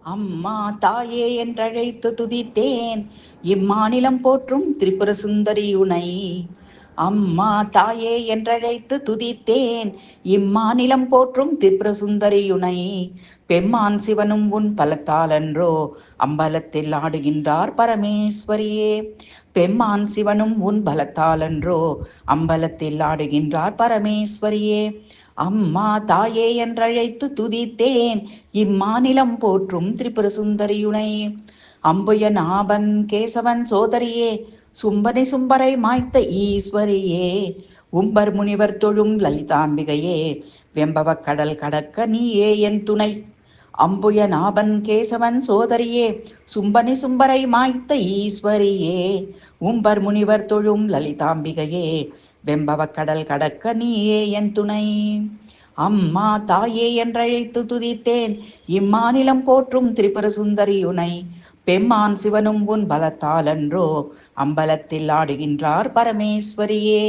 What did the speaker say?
அம்மா தாயே என்றழைத்து துதித்தேன் இம்மாநிலம் போற்றும் திரிபுர சுந்தரி உனை. அம்மா தாயே என்றழைத்து துதித்தேன் இம்மாநிலம் போற்றும் திரிபுர சுந்தரியுனை. பெம்மான் சிவனும் உன் பலத்தாலன்றோ அம்பலத்தில் ஆடுகின்றார் பரமேஸ்வரியே. பெம்மான் சிவனும் உன் பலத்தாலன்றோ அம்பலத்தில் ஆடுகின்றார் பரமேஸ்வரியே. அம்மா தாயே என்றழைத்து துதித்தேன் இம்மாநிலம் போற்றும் திரிபுர சுந்தரியுனை. அம்புய நாபன் கேசவன் சோதரியே சும்பனை சும்பரை மாய்த்த ஈஸ்வரியே. உம்பர் முனிவர் தொழும் லலிதாம்பிகையே வெம்பவ கடல் கடக்க நீயே என் துணை. அம்புய நாபன் கேசவன் சோதரியே சும்பனை சும்பரை மாய்த்த ஈஸ்வரியே. உம்பர் முனிவர் தொழும் லலிதாம்பிகையே வெம்பவ கடல் கடக்க நீயே என் துணை. அம்மா தாயே என்றழைத்து துதித்தேன் இம்மாநிலம் போற்றும் திரிபுர சுந்தரியுனை. பெம்மான் சிவனும் உன் பலத்தாலன்றோ அம்பலத்தில் ஆடுகின்றார் பரமேஸ்வரியே.